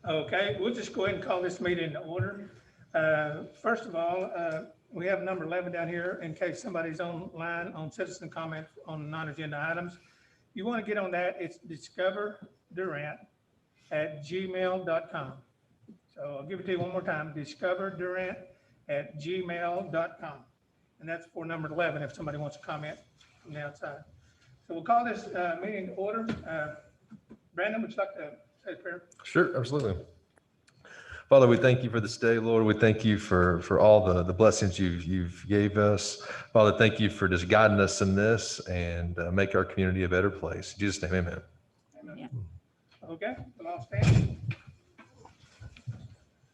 Okay, we'll just go ahead and call this meeting to order. First of all, we have number 11 down here in case somebody's online on citizen comments on non-agenda items. You want to get on that, it's discoverdurant@gmail.com. So I'll give it to you one more time, discoverdurant@gmail.com. And that's for number 11 if somebody wants to comment from the outside. So we'll call this meeting to order. Brandon, would you like to say a prayer? Sure, absolutely. Father, we thank you for this day, Lord. We thank you for all the blessings you've gave us. Father, thank you for just guiding us in this and make our community a better place. In Jesus' name, amen. Amen. Yeah. Okay, we'll all stand.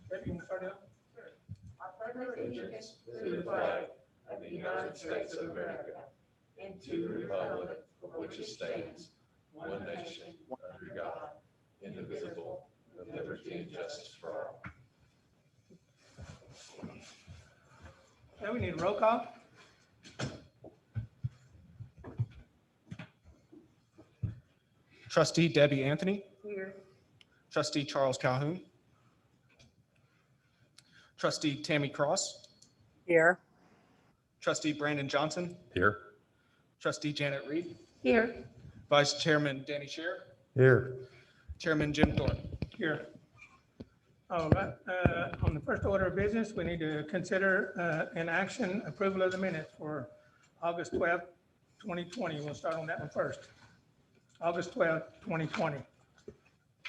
Debbie, you want to start out? Sure. I pledge allegiance to the flag of the United States of America and to the republic for which it stands, one nation, under God, indivisible, with liberty and justice for all. Okay, we need a roll call. Trustee Debbie Anthony. Here. Trustee Charles Calhoun. Trustee Tammy Cross. Here. Trustee Brandon Johnson. Here. Trustee Janet Reed. Here. Vice Chairman Danny Scher. Here. Chairman Jim Thorpe. Here. All right, on the first order of business, we need to consider an action approval of the minutes for August 12th, 2020. We'll start on that one first. August 12th, 2020.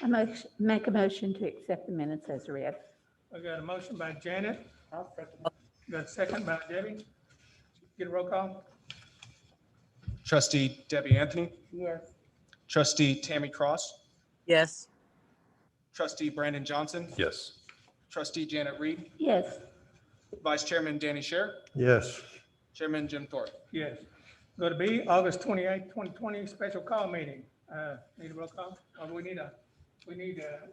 I make a motion to accept the minutes as read. I got a motion by Janet, I'll second. got a second by Debbie. Get a roll call. Trustee Debbie Anthony. Yes. Trustee Tammy Cross. Yes. Trustee Brandon Johnson. Yes. Trustee Janet Reed. Yes. Vice Chairman Danny Scher. Yes. Chairman Jim Thorpe. Yes. Go to B, August 28th, 2020, special call meeting. Need a roll call? Or we need a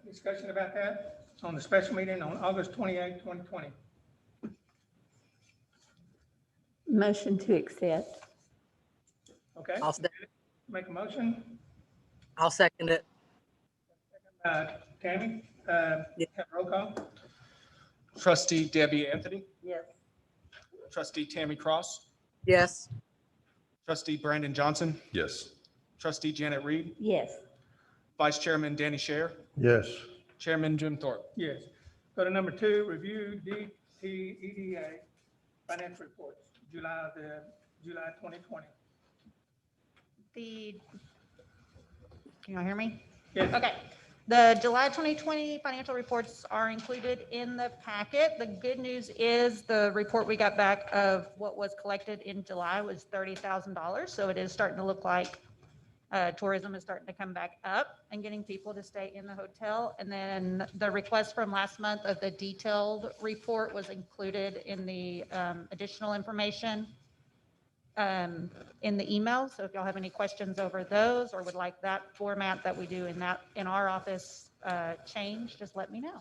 discussion about that on the special meeting on August 28th, 2020. Motion to accept. Okay, I'll se- make a motion. I'll second it. Tammy, Yeah. have a roll call. Trustee Debbie Anthony. Yes. Trustee Tammy Cross. Yes. Trustee Brandon Johnson. Yes. Trustee Janet Reed. Yes. Vice Chairman Danny Scher. Yes. Chairman Jim Thorpe. Yes. Go to number 2, review DTEDA financial reports, July 2020. Can you hear me? Yes. Okay. The July 2020 financial reports are included in the packet. The good news is the report we got back of what was collected in July was $30,000. So it is starting to look like tourism is starting to come back up and getting people to stay in the hotel. And then the request from last month of the detailed report was included in the additional information in the email. So if y'all have any questions over those or would like that format that we do in our office change, just let me know.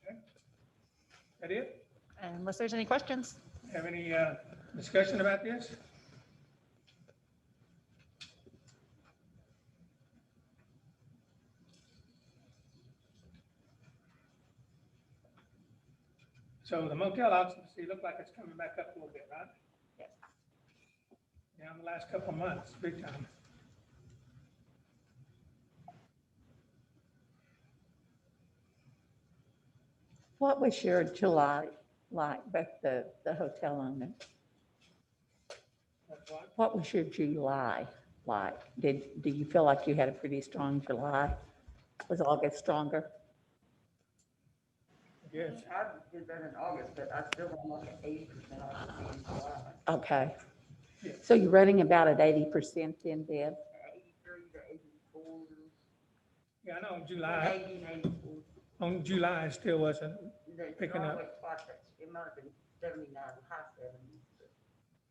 Okay. That it? Unless there's any questions. Have any discussion about this? So the motel occupancy look like it's coming back up a little bit, right? Yes. Yeah, in the last couple of months, big time. What was your July like, both the hotel owner? That's what? What was your July like? Do you feel like you had a pretty strong July? Was August stronger? Yes. I did better in August, but I still don't like 80% occupancy in July. Okay. Yeah. So you're running about at 80% then, Deb? 83 to 84. Yeah, I know in July, 80 and 84. on July, it still wasn't They picking up. always spot that. It might have been 79, high 70s, but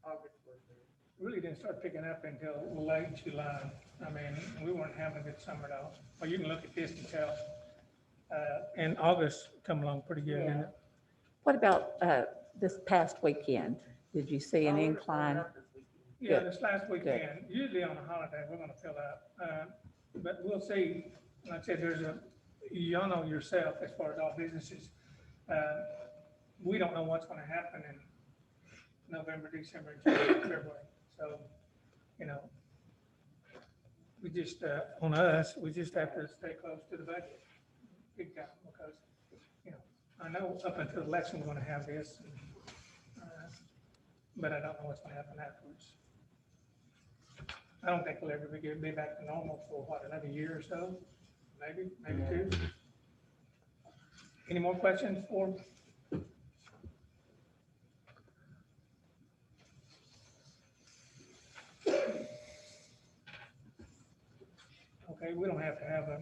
August was the. really didn't start picking up until late July. I mean, we weren't having a good summer at all. Well, you can look at this and tell. And August come along pretty good, didn't it? What about this past weekend? Did you see an Oh, we're incline? going up this weekend. Yeah, Good. this last weekend, usually on a holiday, we're gonna fill up. but we'll see. Like I said, y'all know yourself as far as all businesses. We don't know what's gonna happen in November, December, January, February. So, you know, we just, on us, we just have to stay close to the budget. Big time, because, you know, I know up until the election, we're gonna have this, but I don't know what's gonna happen afterwards. I don't think we'll ever be back to normal for what, another year or so? Maybe two. Any more questions for? Okay, we don't have to have a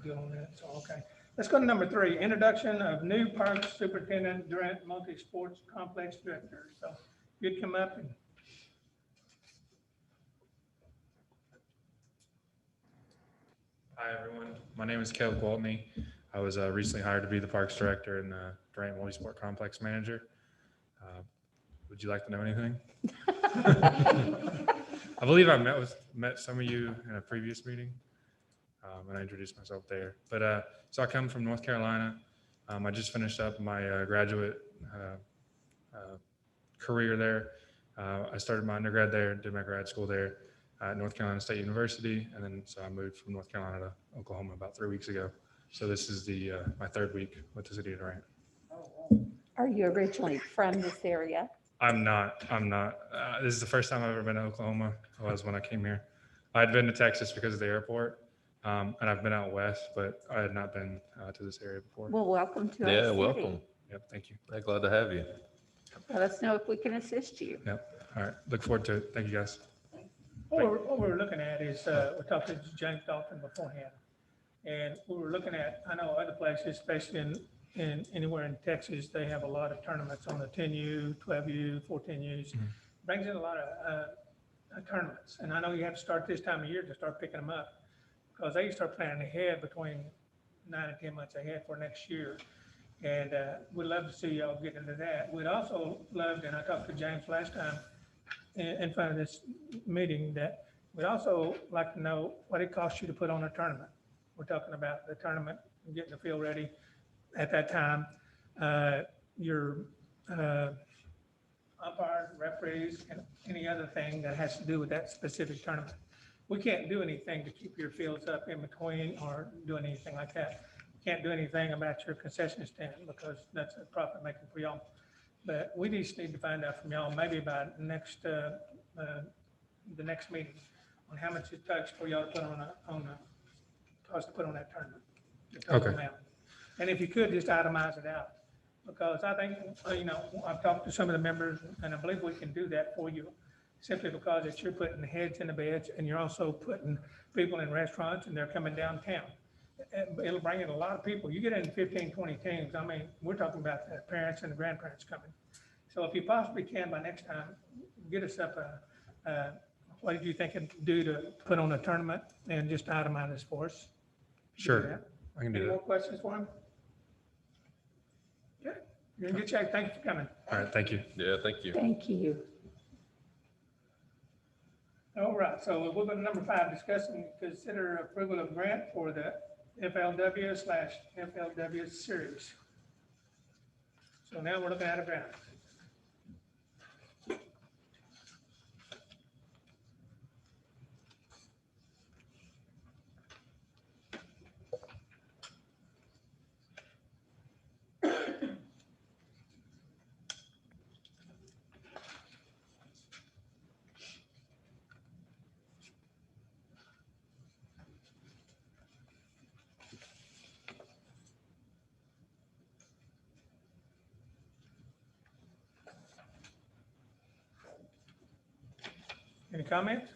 deal on that, so, okay. Let's go to number 3, introduction of new parks superintendent, Durant multi-sports complex director. So you'd come up and, Hi, everyone. My name is Caleb Gwaltney. I was recently hired to be the Parks Director and the Durant Multi-Sport Complex Manager. Would you like to know anything? I believe I met some of you in a previous meeting, and I introduced myself there. But so I come from North Carolina. I just finished up my graduate career there. I started my undergrad there, did my grad school there at North Carolina State University, and then so I moved from North Carolina to Oklahoma about 3 weeks ago. So this is my 3rd week with the city of Durant. Are you originally from this area? I'm not. This is the first time I've ever been to Oklahoma. It was when I came here. I had been to Texas because of the airport, and I've been out west, but I had not been to this area before. Well, welcome to our Yeah, city. welcome. Yep, thank you. I'm glad to have you. Let us know if we can assist you. Yep. All right. Look forward to it. Thank you, guys. what we're looking at is, we talked to James Dalton beforehand. And we were looking at, I know other places, especially in anywhere in Texas, they have a lot of tournaments on the 10U, 12U, 14Us. Brings in a lot of tournaments. And I know you have to start this time of year to start picking them up, because they start planning ahead between 9 and 10 months ahead for next year. And we'd love to see y'all get into that. We'd also loved, and I talked to James last time in front of this meeting, that we'd also like to know what it costs you to put on a tournament. We're talking about the tournament, getting the field ready at that time. Your umpires, referees, and any other thing that has to do with that specific tournament. We can't do anything to keep your fields up in between or doing anything like that. Can't do anything about your concession stand, because that's a profit making for y'all. But we just need to find out from y'all, maybe by the next meeting, on how much it takes for y'all to put on cost to put on that tournament. The total Okay. amount. And if you could, just itemize it out, because I think, I've talked to some of the members, and I believe we can do that for you, simply because it's you're putting heads in the beds, and you're also putting people in restaurants, and they're coming downtown. It'll bring in a lot of people. You get in 15, 20 teams. I mean, we're talking about the parents and the grandparents coming. So if you possibly can, by next time, get us up what did you think it'd do to put on a tournament, and just itemize this for us? Sure. I can do Any more that. questions for him? Okay, you're in good shape. Thank you for coming. All right. Thank you. Yeah, thank you. Thank you. All right, so we'll go to number 5, discuss and consider approval of grant for the FLW/FLW series. So now we're looking at a grant. Any comments?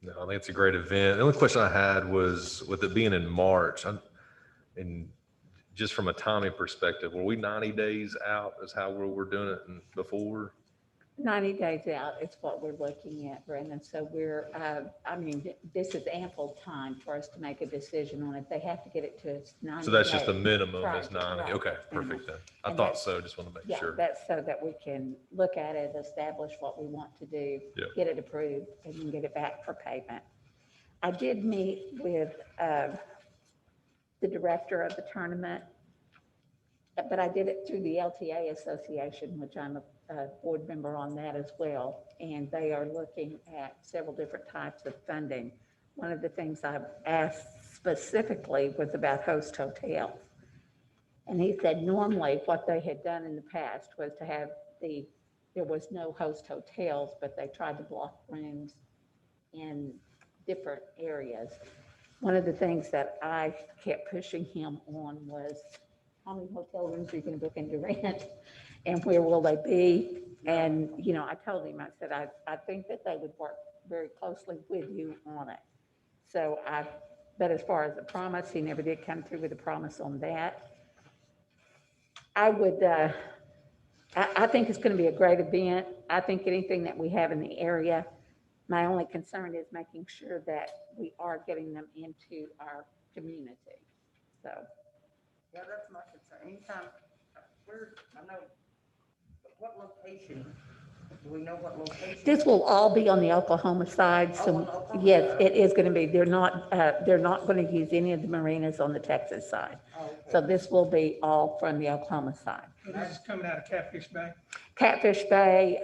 No, I think it's a great event. The only question I had was, with it being in March, and just from a timing perspective, were we 90 days out is how we're doing it before? 90 days out is what we're looking at, Brendan. So we're, this is ample time for us to make a decision on it. They have to get it to us 90 So that's just a days. minimum Right, is 90. right. Okay, perfect then. I And thought that's- so. Just want to make Yeah, sure. that's so that we can look at it, establish what we want to do, Yeah. get it approved, and then get it back for payment. I did meet with the director of the tournament, but I did it through the LTA Association, which I'm a board member on that as well. And they are looking at several different types of funding. One of the things I asked specifically was about host hotels. And he said normally what they had done in the past was to have there was no host hotels, but they tried to block rooms in different areas. One of the things that I kept pushing him on was how many hotel rooms are you going to book in Durant and where will they be? And, you know, I told him, I said, I think that they would work very closely with you on it. So but as far as the promise, he never did come through with a promise on that. I think it's going to be a great event. I think anything that we have in the area, my only concern is making sure that we are getting them into our community. So, Yeah, that's my concern. Anytime, I know, but what location? Do we know what location? this will all be on the Oklahoma side. Oh, on So Oklahoma yes, side. it is going to be. They're not going to use any of the marinas on the Texas side. Oh, okay. So this will be all from the Oklahoma side. This is coming out of Catfish Bay. Catfish Bay,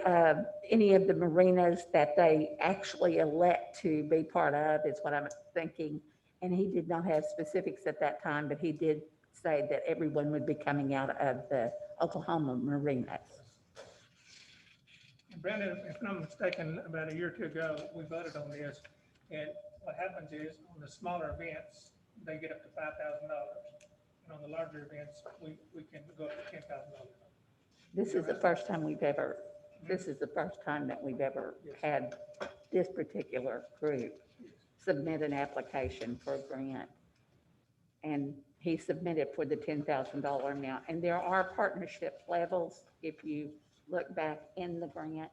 any of the marinas that they actually elect to be part of is what I'm thinking. And he did not have specifics at that time, but he did say that everyone would be coming out of the Oklahoma marinas. Brandon, if I'm not mistaken, about a year or two ago, we voted on this. And what happens is on the smaller events, they get up to $5,000. And on the larger events, we can go up to $10,000. This is the first time that we've ever had this particular group submit an application for a grant. And he submitted for the $10,000 amount. And there are partnership levels if you look back in the grant.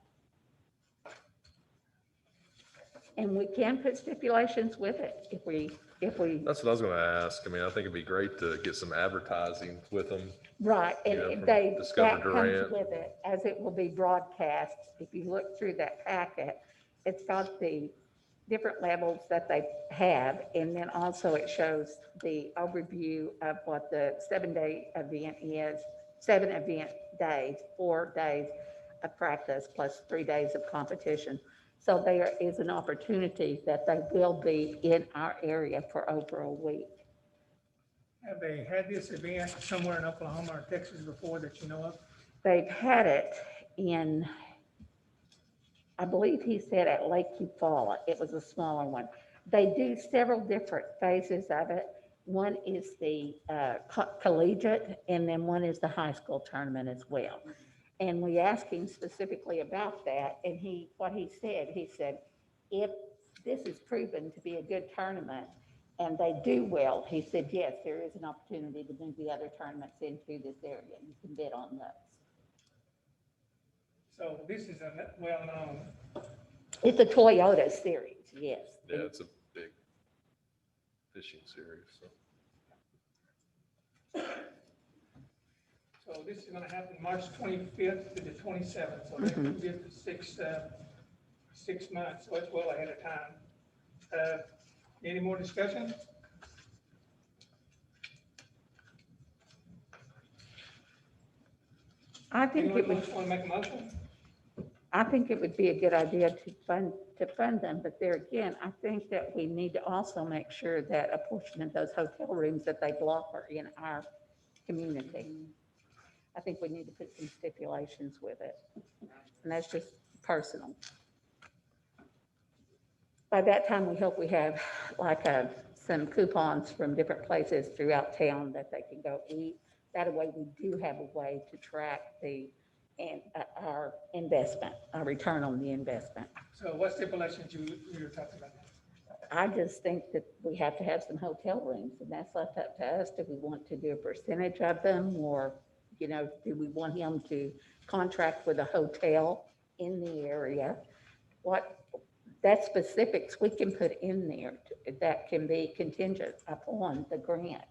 And we can put stipulations with it if we, That's what I was going to ask. I mean, I think it'd be great to get some advertising with them. right, and Yeah, from they, Discover that comes Durant. with it, as it will be broadcast. If you look through that packet, it's got the different levels that they have, and then also it shows the overview of what the 7-day event is, 7 event days, 4 days of practice plus 3 days of competition. So there is an opportunity that they will be in our area for over a week. Have they had this event somewhere in Oklahoma or Texas before that you know of? They've had it in, I believe he said at Lake Eufaula. It was a smaller one. They do several different phases of it. One is the collegiate, and then one is the high school tournament as well. And we asked him specifically about that, and what he said, if this is proven to be a good tournament and they do well, he said, yes, there is an opportunity to move the other tournaments into this area. You can bid on those. So this is a well-known, It's a Toyota series, yes. Yeah, it's a big fishing series. So. so this is gonna happen March 25th to the 27th, so they can give the 6 months, so it's well ahead of time. Any more discussion? I think it Anyone would, want to make a motion? I think it would be a good idea to fund them, but there again, I think that we need to also make sure that a portion of those hotel rooms that they block are in our community. I think we need to put some stipulations with it, and that's just personal. By that time, we hope we have like some coupons from different places throughout town that they can go eat. That way, we do have a way to track our investment, our return on the investment. So what stipulations you were talking about? I just think that we have to have some hotel rooms, and that's left up to us. Do we want to do a percentage of them, or, you know, do we want him to contract with a hotel in the area? That specifics we can put in there that can be contingent upon the grant.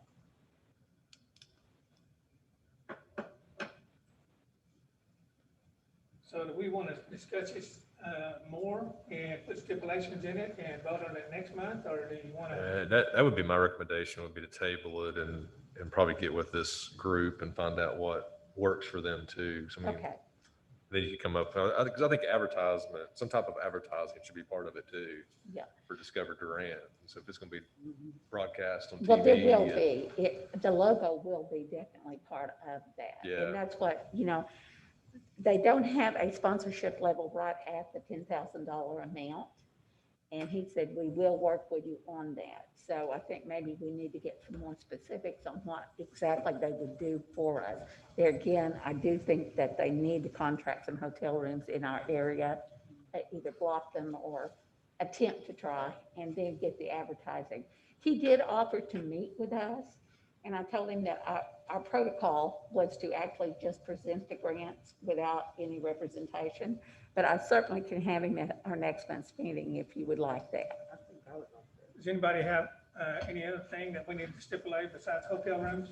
So do we want to discuss this more and put stipulations in it and vote on it next month, or do you want to? That would be my recommendation, would be to table it and probably get with this group and find out what works for them too. So I mean, Okay, then you can come up, because I think advertisement, some type of advertising should be part of it too. Yeah. For Discover Durant. So if it's going to be broadcast on TV. well, there will and- be, the logo will be definitely part of that. Yeah. And that's what, they don't have a sponsorship level right at the $10,000 amount. And he said, we will work with you on that. So I think maybe we need to get some more specifics on what exactly they would do for us. There again, I do think that they need to contract some hotel rooms in our area, either block them or attempt to try, and then get the advertising. He did offer to meet with us, and I told him that our protocol was to actually just present the grants without any representation. But I certainly can have him at our next month's meeting if you would like that. Does anybody have any other thing that we need to stipulate besides hotel rooms?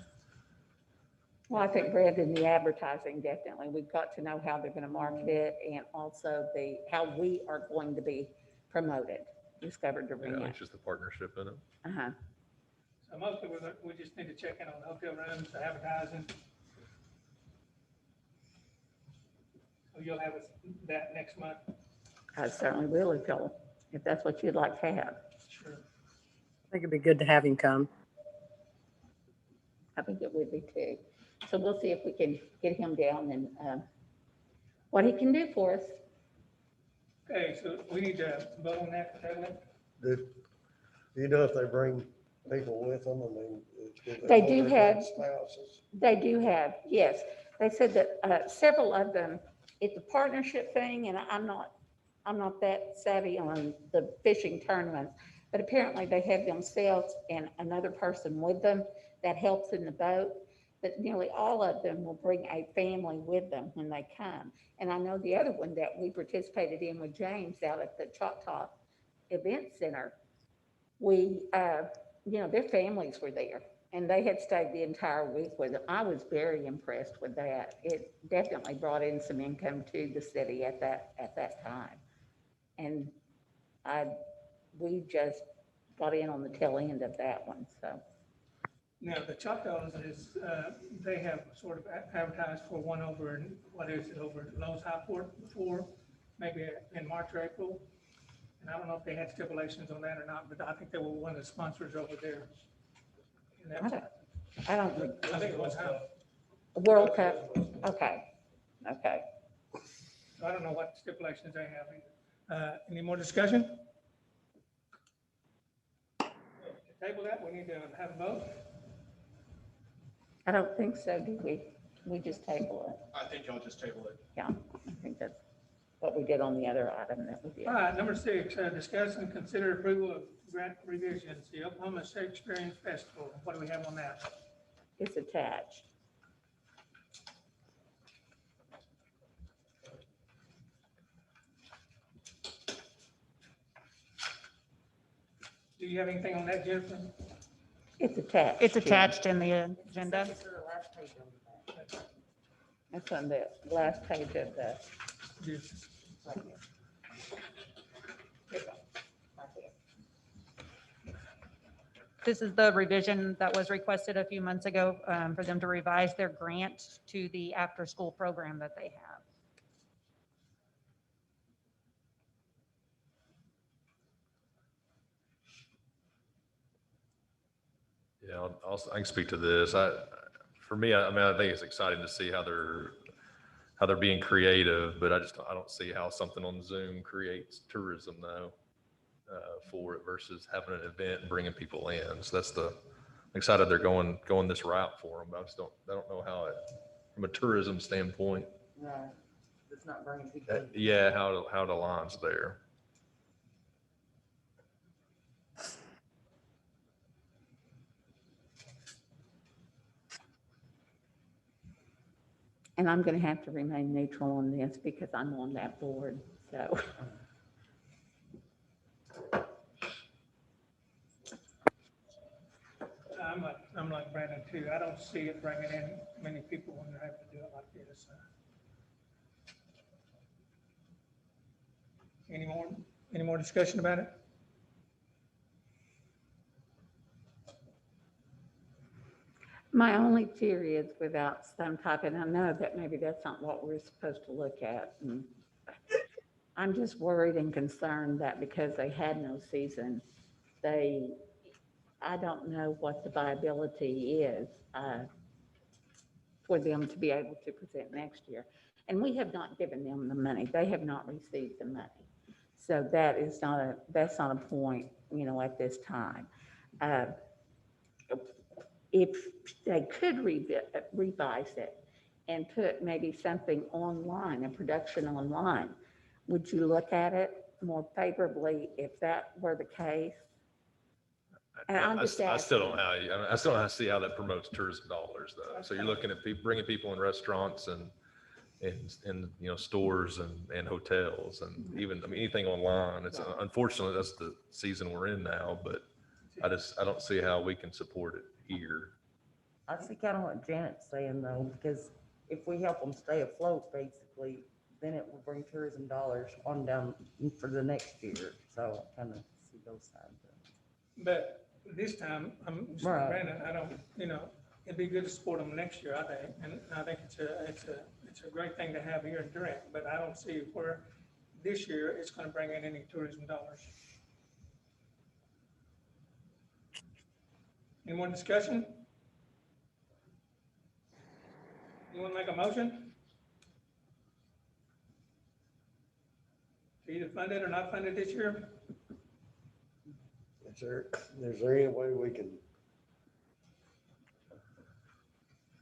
Well, I think Brandon, the advertising, definitely. We've got to know how they're going to market it and also how we are going to be promoted. Discover Yeah, I think Durant. it's just the partnership in it. Uh-huh. So mostly we just need to check in on the hotel rooms, the advertising. So you'll have that next month. I certainly will if that's what you'd like to have. Sure. I think it'd be good to have him come. I think it would be too. So we'll see if we can get him down and what he can do for us. Okay, so we need to vote on that, table it. Do you know if they bring people with them? I mean, They do have- spouses. They do have, yes. They said that several of them, it's a partnership thing, and I'm not that savvy on the fishing tournaments, but apparently they have themselves and another person with them that helps in the boat. But nearly all of them will bring a family with them when they come. And I know the other one that we participated in with James out at the Choctaw Event Center, their families were there and they had stayed the entire week with them. I was very impressed with that. It definitely brought in some income to the city at that time. And we just got in on the tail end of that one, so. Now, the Choctaws they have sort of advertised for one over in, over at Lowe's Highport before, maybe in March or April. And I don't know if they had stipulations on that or not, but I think they were one of the sponsors over there. And that was- I don't think, I think it was how, World Cup, okay. so I don't know what stipulations they have either. Any more discussion? To table that, we need to have a vote. I don't think so, do we? We just table it. I think y'all just table it. Yeah, I think that's what we did on the other item that we did. All right, number 6, discuss and consider approval of grant revisions, the Oklahoma Shakespeare Festival. What do we have on that? It's attached. Do you have anything on that, Jennifer? It's attached. It's Jim. attached in the agenda. It's on the last page of the. Yes. This is the revision that was requested a few months ago for them to revise their grant to the after-school program that they have. Yeah, I can speak to this. For me, I think it's exciting to see how they're being creative, but I don't see how something on Zoom creates tourism though, for it versus having an event and bringing people in. So I'm excited they're going this route for them, but I don't know how it, from a tourism standpoint, No, it's not bringing people. yeah, how it aligns there. And I'm going to have to remain neutral on this because I'm on that board, so. I'm like Brandon too. I don't see it bringing in many people when you have to do it like this. Any more discussion about it? My only fear is without some type, and I know that maybe that's not what we're supposed to look at. And I'm just worried and concerned that because they had no season, I don't know what the viability is for them to be able to present next year. And we have not given them the money. They have not received the money. So that's not a point, at this time. If they could revise it and put maybe something online, a production online, would you look at it more favorably if that were the case? And I'm just I still don't asking. know how I still don't know how to see how that promotes tourism dollars though. So you're looking at people, bringing people in restaurants and stores and hotels and even, anything online. It's unfortunately, that's the season we're in now, but I don't see how we can support it here. I see kind of what Janet's saying though, because if we help them stay afloat, basically, then it will bring tourism dollars on down for the next year. So I kind of see both sides of it. But this time, I'm just like Right. Brandon, I don't, it'd be good to support them next year, I think. And I think it's a great thing to have here in Durant, but I don't see where this year it's going to bring in any tourism dollars. Any more discussion? You want to make a motion? To either fund it or not fund it this year? Is there any way we can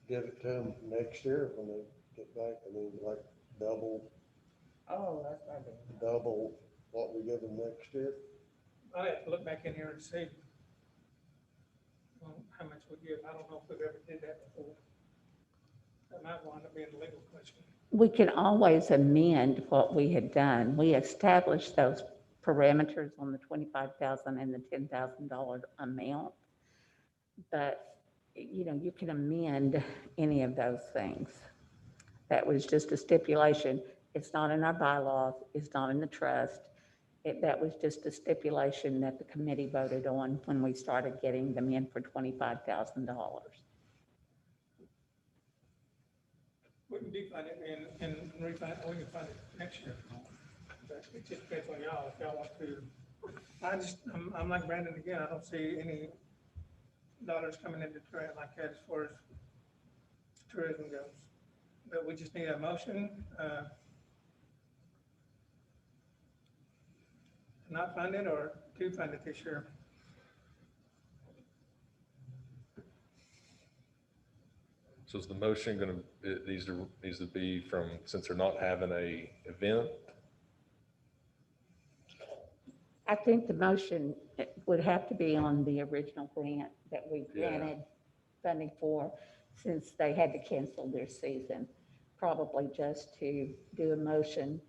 give it to them next year when they get back? I mean, like double That's not bad. what we give them next year? I'll have to look back in here and see how much we give. I don't know if we've ever did that before. That might wind up being a legal question. We can always amend what we had done. We established those parameters on the $25,000 and the $10,000 amount. But, you can amend any of those things. That was just a stipulation. It's not in our bylaws. It's not in the trust. That was just a stipulation that the committee voted on when we started getting them in for $25,000. We can defund it and refund, we can fund it next year. But it just depends on y'all, if y'all want to. I'm like Brandon again, I don't see any dollars coming into Durant like that as far as tourism goes. But we just need a motion, to not fund it or to fund it this year. So is the motion it needs to be from, since they're not having a event? I think the motion would have to be on the original grant that we granted funding for, since they had to cancel their season. Probably just to do a motion,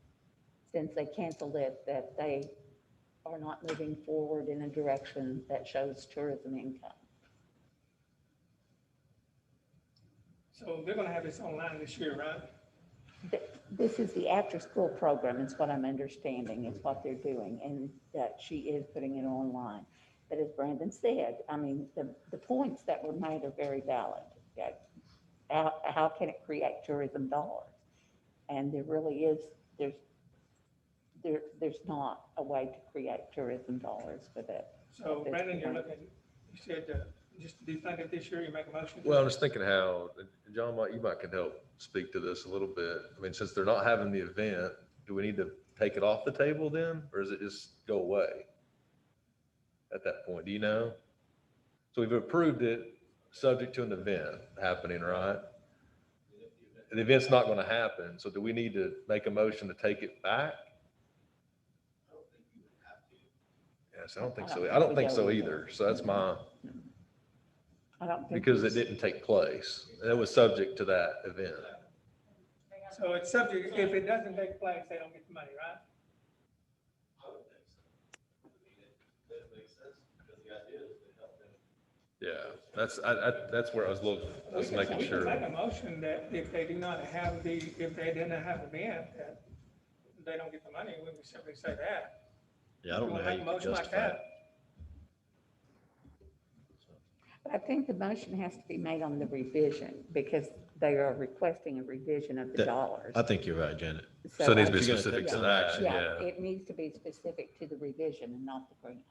since they canceled it, that they are not moving forward in a direction that shows tourism income. So they're gonna have this online this year, right? This is the after-school program, is what I'm understanding, is what they're doing, and that she is putting it online. But as Brandon said, the points that were made are very valid. How can it create tourism dollars? And there really is, there's not a way to create tourism dollars with it. So Brandon, you said just to defund it this year, you make a motion? Well, I'm just thinking how, John, you might can help speak to this a little bit. I mean, since they're not having the event, do we need to take it off the table then? Or does it just go away at that point? Do you know? So we've approved it subject to an event happening, right? The event's not going to happen. So do we need to make a motion to take it back? Yes, I don't think so. I don't think so either. So that's my, I don't think. because it didn't take place. It was subject to that event. So it's subject, if it doesn't take place, they don't get the money, right? Yeah, that's where I was making We sure. can make a motion that if they do not have if they didn't have the event, they don't get the money, we can simply say that. Yeah, I don't know Wanna how make you a can motion like justify it. that? I think the motion has to be made on the revision because they are requesting a revision of the That- dollars. I think you're right, Janet. So it needs to be You're gonna specific take to some that, action. yeah. It needs to be specific to the revision and not the grant.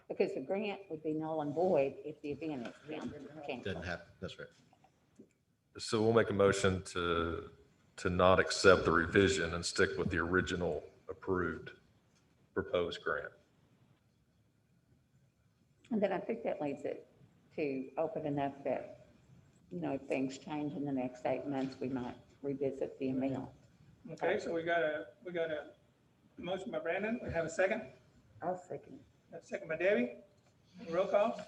Because the grant would be null and void if the event is canceled. Doesn't happen. That's right. So we'll make a motion to not accept the revision and stick with the original approved proposed grant. And then I think that leaves it to open enough that, you know, if things change in the next 8 months, we might revisit the amount. Okay, so we got a motion by Brandon. We have a second. I'll second. A second by Debbie. Roll call.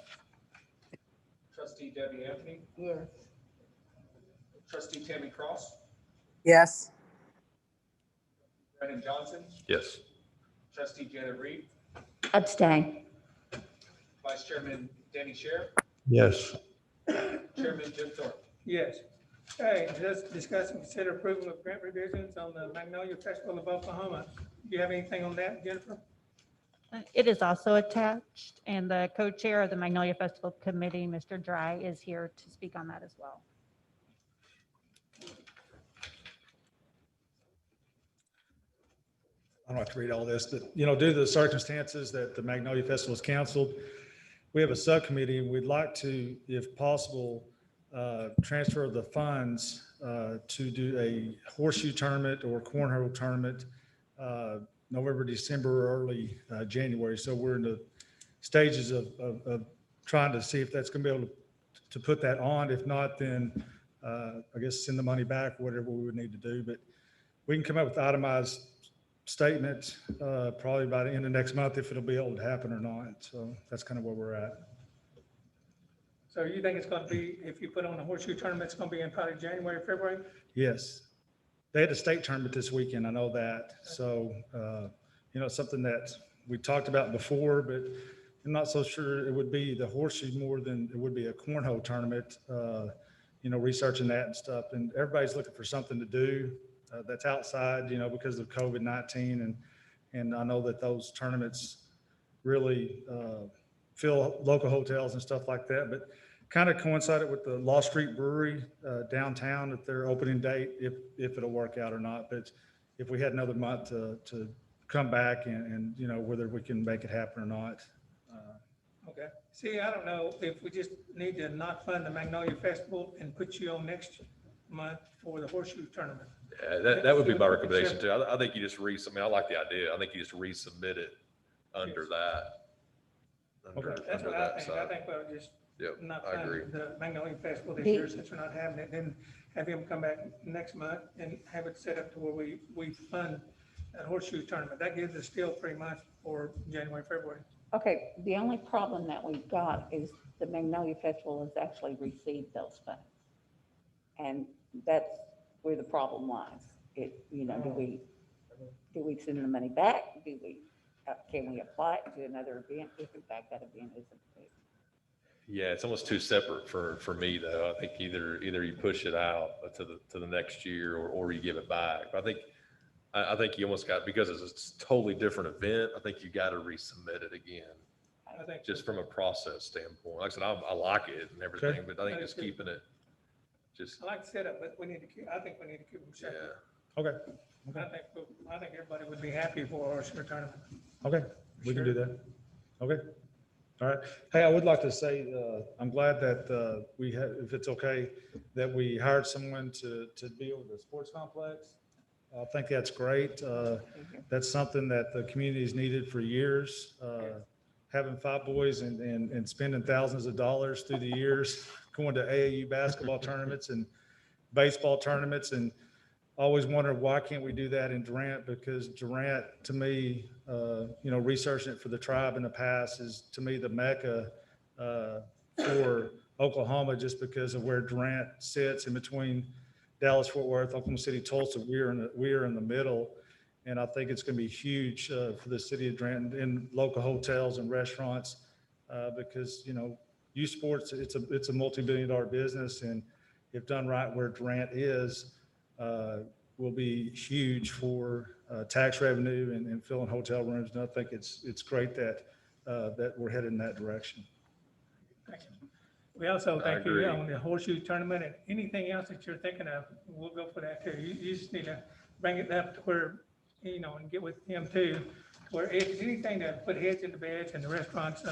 Trustee Debbie Anthony, Yes. trustee Tammy Cross, yes, Brandon Johnson, Yes. trustee Janet Reed, Abstain. vice chairman Danny Sher, Yes. chairman Jim Thorpe. Yes. Okay, just discuss and consider approval of grant revisions on the Magnolia Festival of Oklahoma. Do you have anything on that, Jennifer? It is also attached, and the co-chair of the Magnolia Festival Committee, Mr. Dry, is here to speak on that as well. I don't have to read all this, but, you know, due to the circumstances that the Magnolia Festival is canceled, we have a subcommittee, and we'd like to, if possible, transfer the funds to do a horseshoe tournament or cornhole tournament, November, December, or early January. So we're in the stages of trying to see if that's going to be able to put that on. If not, then I guess send the money back, whatever we would need to do. But we can come up with itemized statement probably by the end of next month if it'll be able to happen or not. So that's kind of where we're at. So you think it's going to be, if you put on a horseshoe tournament, it's going to be in probably January, February? Yes. They had a state tournament this weekend. I know that. So, you know, something that we talked about before, but I'm not so sure it would be the horseshoe more than it would be a cornhole tournament, you know, researching that and stuff. And everybody's looking for something to do that's outside, you know, because of COVID-19. And I know that those tournaments really fill local hotels and stuff like that. But kind of coincided with the Law Street Brewery downtown at their opening date, if it'll work out or not. But if we had another month to come back and, you know, whether we can make it happen or not. Okay. See, I don't know if we just need to not fund the Magnolia Festival and put you on next month for the horseshoe tournament. Yeah, that would be my recommendation too. I think you just I mean, I like the idea. I think you just resubmit it under that. Okay. That's under what I that think. I side. think we'll just Yep, not I agree. fund the Magnolia Festival this year since we're not having it, then have him come back next month and have it set up to where we fund that horseshoe tournament. That gives us still 3 months for January, February. Okay, the only problem that we've got is the Magnolia Festival has actually received those funds. And that's where the problem lies. You know, do we send the money back? Can we apply it to another event if in fact that event isn't approved? Yeah, it's almost too separate for me though. I think either you push it out to the next year or you give it back. But I think you almost got, because it's a totally different event, I think you got to resubmit it again, I think just from a process standpoint. Like I said, I like it and everything, but I think just keeping it just, I like the setup, but I think we need to keep them yeah. separate. Okay. I think everybody would be happy for a horseshoe tournament. Okay. We can do that. Okay. All right. Hey, I would like to say, I'm glad that we had, if it's okay, that we hired someone to be over the sports complex. I think that's great. That's something that the community's needed for years. Having 5 boys and spending thousands of dollars through the years, going to AAU basketball tournaments and baseball tournaments, and always wondered why can't we do that in Durant? Because Durant, to me, you know, researching it for the tribe in the past is to me the mecca for Oklahoma, just because of where Durant sits in between Dallas, Fort Worth, Oklahoma City, Tulsa. We are in the middle, and I think it's going to be huge for the city of Durant and local hotels and restaurants because, you know, youth sports, it's a multi-billion-dollar business, and if done right where Durant is, will be huge for tax revenue and filling hotel rooms. And I think it's great that we're headed in that direction. Thank you. We also thank you agree. on the horseshoe tournament and anything else that you're thinking of, we'll go for that too. You just need to bring it up to where, and get with him too, where if it's anything to put heads in the beds and the restaurants,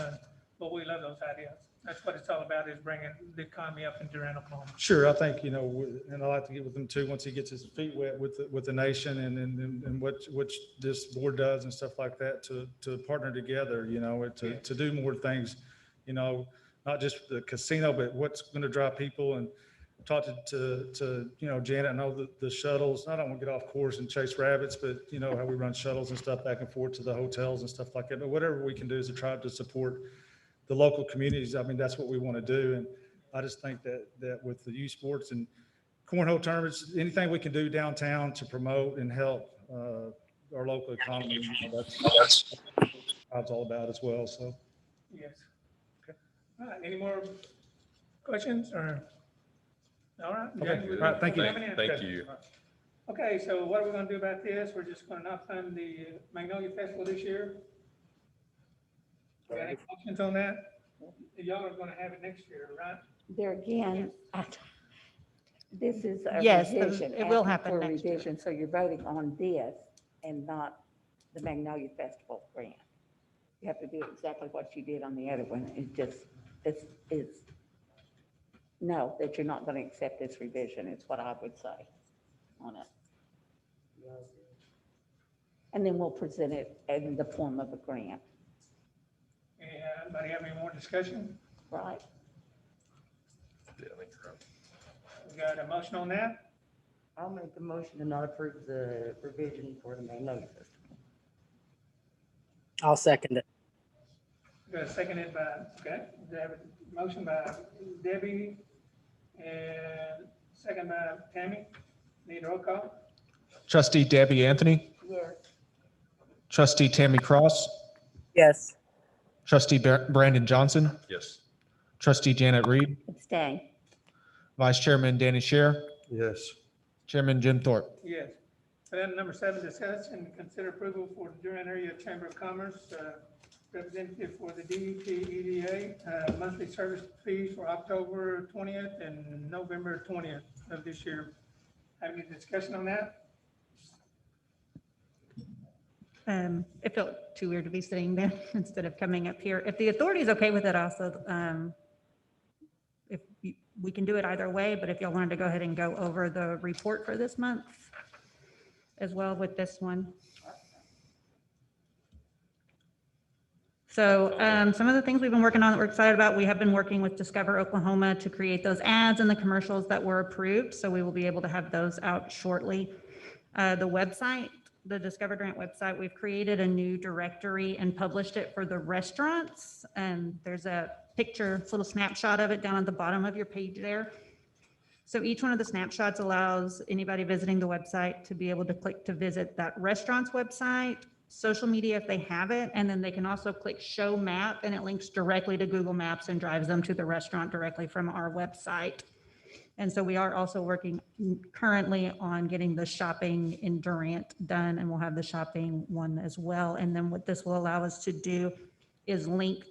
well, we love those ideas. That's what it's all about, is bringing the economy up in Durant, Oklahoma. Sure, I think, and I like to get with him too, once he gets his feet wet with the nation and what this board does and stuff like that, to partner together, to do more things, not just the casino, but what's going to drive people. And talk to Janet. I know the shuttles, I don't want to get off course and chase rabbits, but how we run shuttles and stuff back and forth to the hotels and stuff like that. But whatever we can do is to try to support the local communities. I mean, that's what we want to do. And I just think that with the youth sports and cornhole tournaments, anything we can do downtown to promote and help our local economy, that's what it's all about as well. So, Yes. Okay. All right, any more questions or? All right. Okay. James, All right, thank you. Thank you. Okay, so what are we gonna do about this? We're just gonna not fund the Magnolia Festival this year? Got any questions on that? Y'all are gonna have it next year, right? There again, this is a Yes, revision. it will asking happen for a next year. revision, so you're voting on this and not the Magnolia Festival grant. You have to do exactly what you did on the other one. It's no, that you're not going to accept this revision, is what I would say on it. And then we'll present it in the form of a grant, Anybody have any more discussion? right? Yeah, I think you're right. We got a motion on that? I'll make the motion to not approve the revision for the Magnolia Festival. I'll second it. We got a seconded by, okay, we have a motion by Debbie and second by Tammy. Need a roll call? Trustee Debbie Anthony, Yes. trustee Tammy Cross, Yes. trustee Brandon Johnson, Yes. trustee Janet Reed, Abstain. vice chairman Danny Sher, Yes. chairman Jim Thorpe. Yes. Item number 7, discuss and consider approval for the Durant Area Chamber of Commerce representative for the DTEDA monthly service fees for October 20th and November 20th of this year. Have any discussion on that? It felt too weird to be sitting there instead of coming up here. If the authority is okay with it also, we can do it either way, but if y'all wanted to go ahead and go over the report for this month as well with this one. So some of the things we've been working on that we're excited about, we have been working with Discover Oklahoma to create those ads and the commercials that were approved. So we will be able to have those out shortly. The website, the Discover Grant website, we've created a new directory and published it for the restaurants. And there's a picture, little snapshot of it down at the bottom of your page there. So each one of the snapshots allows anybody visiting the website to be able to click to visit that restaurant's website, social media if they have it, and then they can also click show map and it links directly to Google Maps and drives them to the restaurant directly from our website. And so we are also working currently on getting the shopping in Durant done, and we'll have the shopping one as well. And then what this will allow us to do is link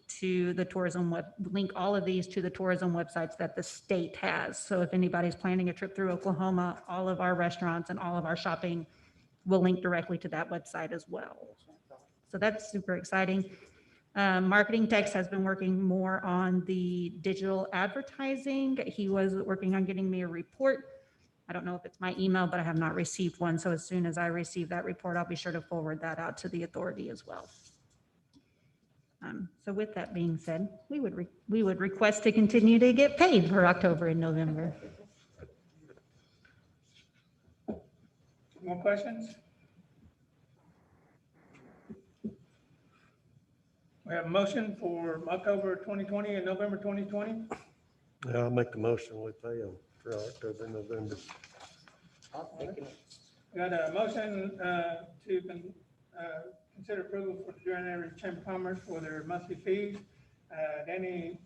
all of these to the tourism websites that the state has. So if anybody's planning a trip through Oklahoma, all of our restaurants and all of our shopping will link directly to that website as well. So that's super exciting. Marketing Tex has been working more on the digital advertising. He was working on getting me a report. I don't know if it's my email, but I have not received one. So as soon as I receive that report, I'll be sure to forward that out to the authority as well. So with that being said, we would request to continue to get paid for October and November. More questions? We have a motion for October 2020 and November 2020. Yeah, I'll make the motion. We pay them for October, November. I'll second it. We got a motion to consider approval for the Durant Area Chamber of Commerce for their monthly fees. Danny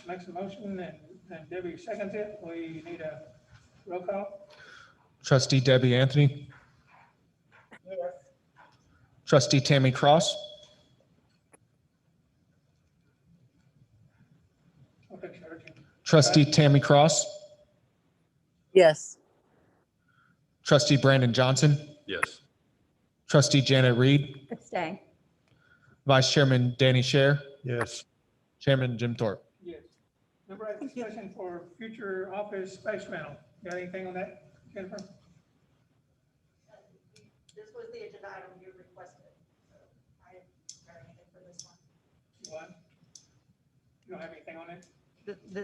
makes a motion and Debbie seconds it. We need a roll call. Trustee Debbie Anthony, Yes. Trustee Tammy Cross, Okay, Sergeant. Trustee Tammy Cross, Yes. Trustee Brandon Johnson, Yes. Trustee Janet Reed, Abstain. Vice Chairman Danny Sher, Yes. Chairman Jim Thorpe. Yes. Number 8, discussion for future office space rental. Got anything on that, Jennifer? This was the agenda item you requested. I didn't prepare anything for this one. What? You don't have anything on it?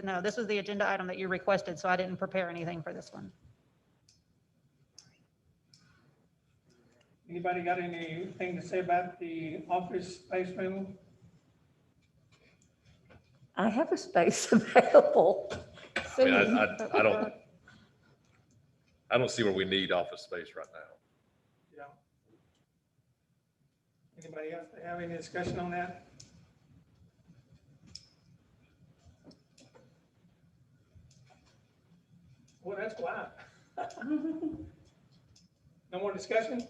No, this was the agenda item that you requested, so I didn't prepare anything for this one. Anybody got anything to say about the office space rental? I have a space available. I mean, I don't see where we need office space right now. Yeah. Anybody else have any discussion on that? Well, that's quiet. No more discussion?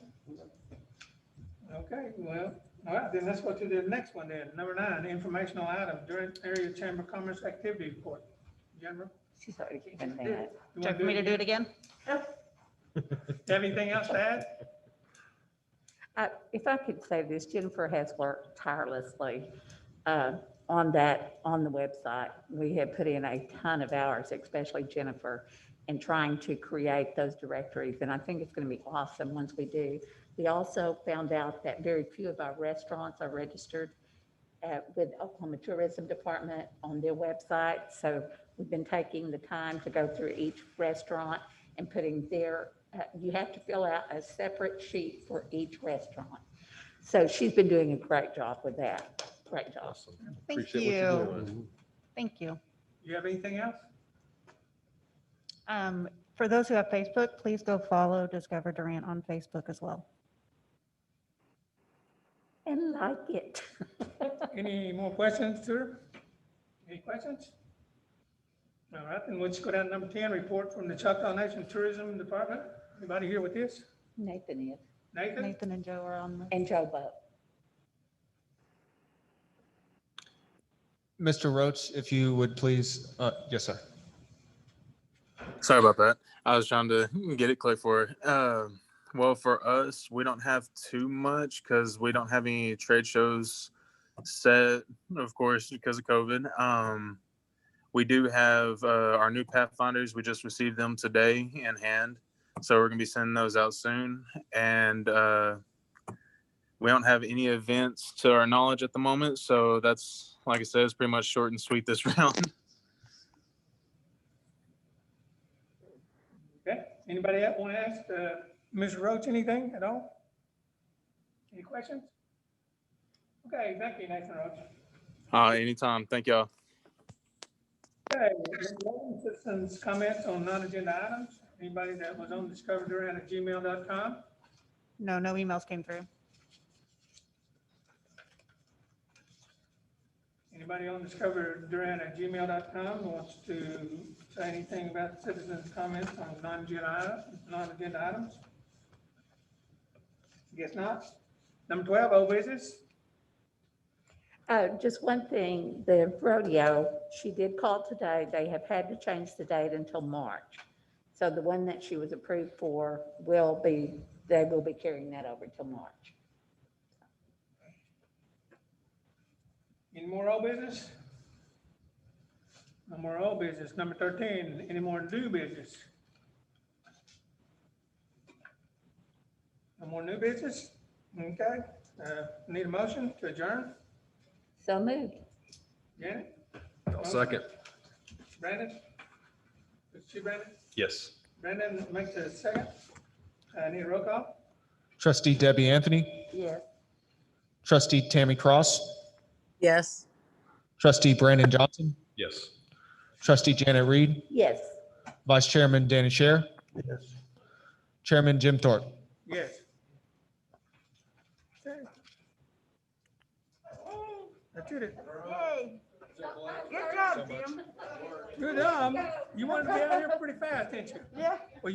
Okay, well, all right, then let's go to the next one then. Number 9, informational item, Durant Area Chamber of Commerce Activity Report. Jennifer? She's already given that. you Would you wanna like for me to do it again? Have anything else to add? If I could say this, Jennifer has worked tirelessly on the website. We have put in a ton of hours, especially Jennifer, in trying to create those directories. And I think it's going to be awesome once we do. We also found out that very few of our restaurants are registered with Oklahoma Tourism Department on their website. So we've been taking the time to go through each restaurant and putting you have to fill out a separate sheet for each restaurant. So she's been doing a great job with that. Great job. Awesome. Thank Appreciate what you're you. doing. Thank you. You have anything else? For those who have Facebook, please go follow Discover Durant on Facebook as well. And like it. Any more questions, sir? Any questions? All right, then let's go down to number 10, report from the Choctaw Nation Tourism Department. Anybody here with this? Nathan is. Nathan? Nathan and Joe are on the. And Joe Buck. Mr. Roach, if you would please, yes, sir. Sorry about that. I was trying to get it clear for her. Well, for us, we don't have too much because we don't have any trade shows set, of course, because of COVID. We do have our new Pathfinders. We just received them today in hand. So we're going to be sending those out soon. And we don't have any events to our knowledge at the moment. So that's, like I said, it's pretty much short and sweet this round. Okay, anybody else want to ask Ms. Roach anything at all? Any questions? Okay, thank you, Nathan Roach. Anytime. Thank y'all. Okay, citizens' comments on non-agenda items. Anybody that was on discoverdurant@gmail.com? No emails came through. Anybody on discoverdurant@gmail.com wants to say anything about citizens' comments on non-agenda items? Guess not. Number 12, old business. Just one thing, the rodeo, she did call today. They have had to change the date until March. So the one that she was approved for they will be carrying that over till March. Any more old business? No more old business. Number 13, any more new business? No more new business? Okay, need a motion to adjourn? So moved. Janet? Second. Brandon? Is she Brandon? Yes. Brandon makes a second. Need a roll call? Trustee Debbie Anthony, Yes. Trustee Tammy Cross, Yes. Trustee Brandon Johnson, Yes. Trustee Janet Reed, Yes. Vice Chairman Danny Sher, Yes. Chairman Jim Thorpe. Yes. Okay. That's it. Yay. Good job, Jim. Good job. You wanted to be out here pretty fast, didn't you? Yeah. Well, you